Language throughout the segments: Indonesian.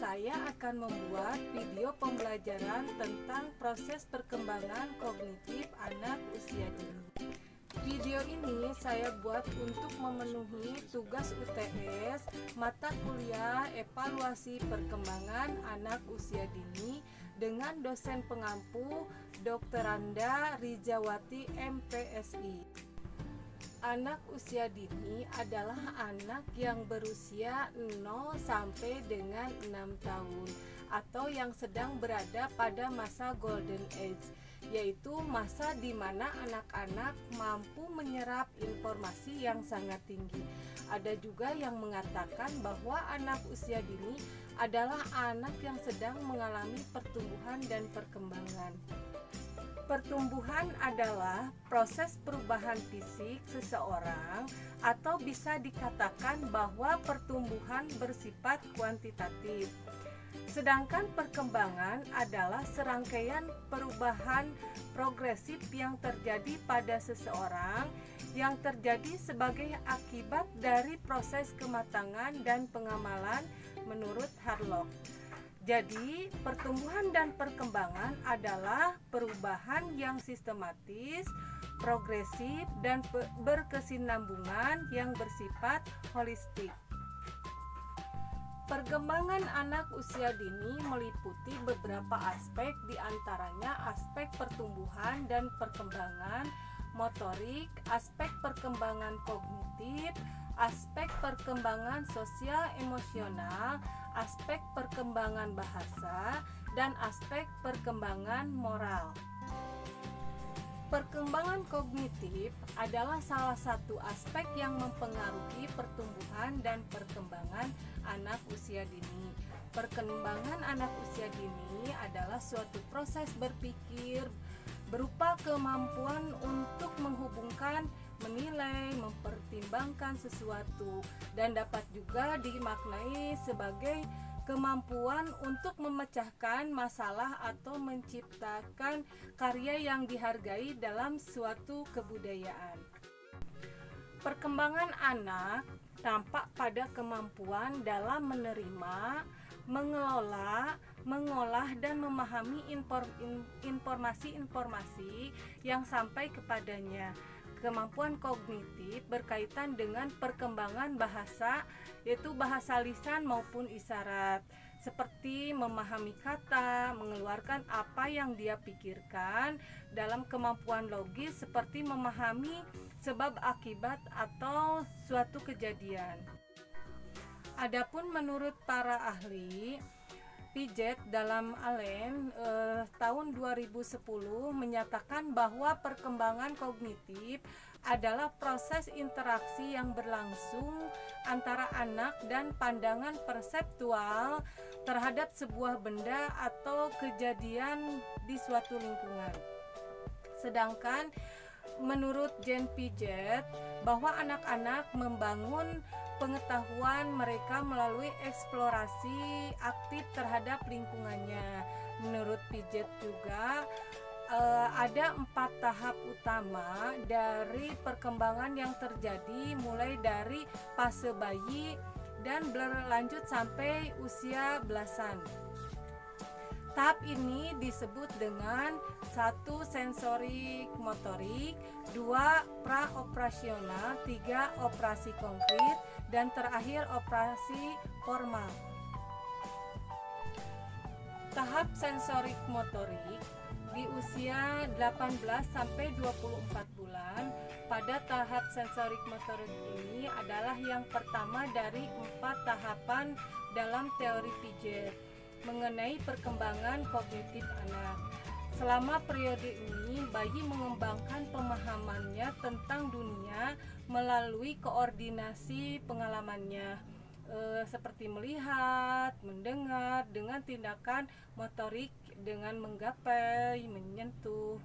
saya akan membuat video pembelajaran tentang proses perkembangan kognitif anak usia dini. Video ini saya buat untuk memenuhi tugas UTS mata kuliah evaluasi perkembangan anak usia dini dengan dosen pengampu Dr. Randa Rijawati MPSI. Anak usia dini adalah anak yang berusia 0 sampai dengan 6 tahun atau yang sedang berada pada masa golden age, yaitu masa di mana anak-anak mampu menyerap informasi yang sangat tinggi. Ada juga yang mengatakan bahwa anak usia dini adalah anak yang sedang mengalami pertumbuhan dan perkembangan. Pertumbuhan adalah proses perubahan fisik seseorang atau bisa dikatakan bahwa pertumbuhan bersifat kuantitatif. Sedangkan perkembangan adalah serangkaian perubahan progresif yang terjadi pada seseorang yang terjadi sebagai akibat dari proses kematangan dan pengamalan menurut Harlock. Jadi, pertumbuhan dan perkembangan adalah perubahan yang sistematis, progresif, dan berkesinambungan yang bersifat holistik. Perkembangan anak usia dini meliputi beberapa aspek, diantaranya aspek pertumbuhan dan perkembangan motorik, aspek perkembangan kognitif, aspek perkembangan sosial emosional, aspek perkembangan bahasa, dan aspek perkembangan moral. Perkembangan kognitif adalah salah satu aspek yang mempengaruhi pertumbuhan dan perkembangan anak usia dini. Perkembangan anak usia dini adalah suatu proses berpikir berupa kemampuan untuk menghubungkan, menilai, mempertimbangkan sesuatu, dan dapat juga dimaknai sebagai kemampuan untuk memecahkan masalah atau menciptakan karya yang dihargai dalam suatu kebudayaan. Perkembangan anak tampak pada kemampuan dalam menerima, mengelola, mengolah, dan memahami informasi-informasi yang sampai kepadanya. Kemampuan kognitif berkaitan dengan perkembangan bahasa, yaitu bahasa lisan maupun isyarat, seperti memahami kata, mengeluarkan apa yang dia pikirkan. Dalam kemampuan logis, seperti memahami sebab akibat atau suatu kejadian. Adapun menurut para ahli, Piaget dalam Allen tahun 2010 menyatakan bahwa perkembangan kognitif adalah proses interaksi yang berlangsung antara anak dan pandangan perseptual terhadap sebuah benda atau kejadian di suatu lingkungan. Sedangkan menurut Jean Piaget bahwa anak-anak membangun pengetahuan mereka melalui eksplorasi aktif terhadap lingkungannya. Menurut Piaget juga ada 4 tahap utama dari perkembangan yang terjadi, mulai dari fase bayi dan berlanjut sampai usia belasan. Tahap ini disebut dengan 1. Sensorik motorik, 2. Praoperasional, 3. Operasi konkret, dan terakhir operasi formal. Tahap sensorik motorik di usia 18 sampai 24 bulan. Pada tahap sensorik motorik ini adalah yang pertama dari 4 tahapan dalam teori Piaget mengenai perkembangan kognitif anak. Selama periode ini, bayi mengembangkan pemahamannya tentang dunia melalui koordinasi pengalamannya, seperti melihat, mendengar, dengan tindakan motorik dengan menggapai, menyentuh.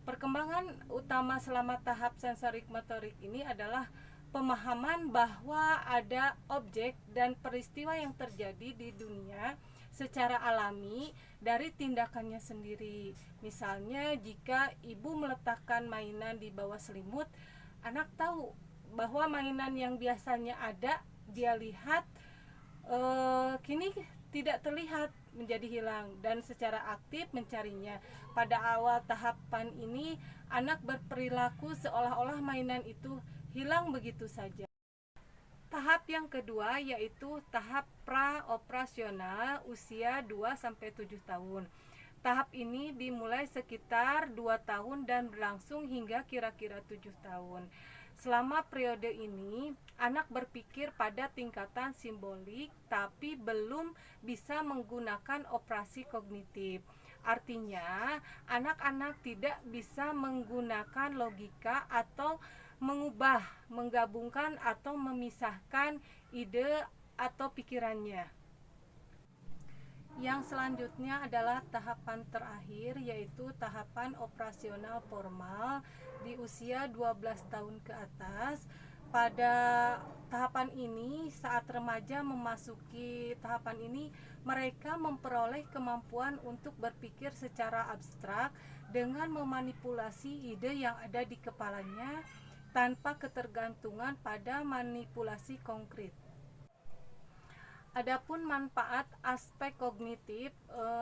Perkembangan utama selama tahap sensorik motorik ini adalah pemahaman bahwa ada objek dan peristiwa yang terjadi di dunia secara alami dari tindakannya sendiri. Misalnya, jika ibu meletakkan mainan di bawah selimut, anak tahu bahwa mainan yang biasanya ada dia lihat kini ini tidak terlihat menjadi hilang dan secara aktif mencarinya. Pada awal tahapan ini, anak berperilaku seolah-olah mainan itu hilang begitu saja. Tahap yang kedua yaitu tahap pra-operasional usia 2-7 tahun. Tahap ini dimulai sekitar 2 tahun dan berlangsung hingga kira-kira 7 tahun. Selama periode ini, anak berpikir pada tingkatan simbolik tapi belum bisa menggunakan operasi kognitif. Artinya, anak-anak tidak bisa menggunakan logika atau mengubah, menggabungkan atau memisahkan ide atau pikirannya. Yang selanjutnya adalah tahapan terakhir, yaitu tahapan operasional formal di usia 12 tahun ke atas. Pada tahapan ini, saat remaja memasuki tahapan ini, mereka memperoleh kemampuan untuk berpikir secara abstrak dengan memanipulasi ide yang ada di kepalanya tanpa ketergantungan pada manipulasi konkret. Adapun manfaat aspek kognitif,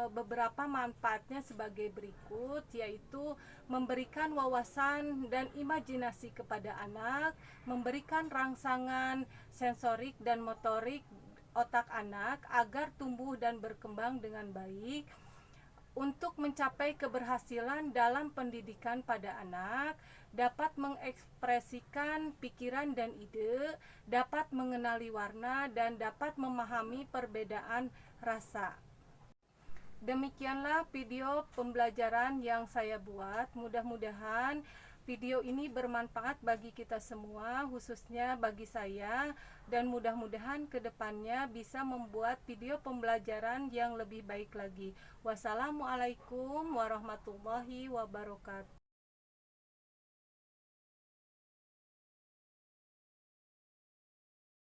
beberapa manfaatnya sebagai berikut, yaitu memberikan wawasan dan imajinasi kepada anak, memberikan rangsangan sensorik dan motorik otak anak agar tumbuh dan berkembang dengan baik, untuk mencapai keberhasilan dalam pendidikan pada anak, dapat mengekspresikan pikiran dan ide, dapat mengenali warna, dan dapat memahami perbedaan rasa. Demikianlah video pembelajaran yang saya buat. Mudah-mudahan video ini bermanfaat bagi kita semua, khususnya bagi saya, dan mudah-mudahan kedepannya bisa membuat video pembelajaran yang lebih baik lagi. Wassalamualaikum warahmatullahi wabarakatuh.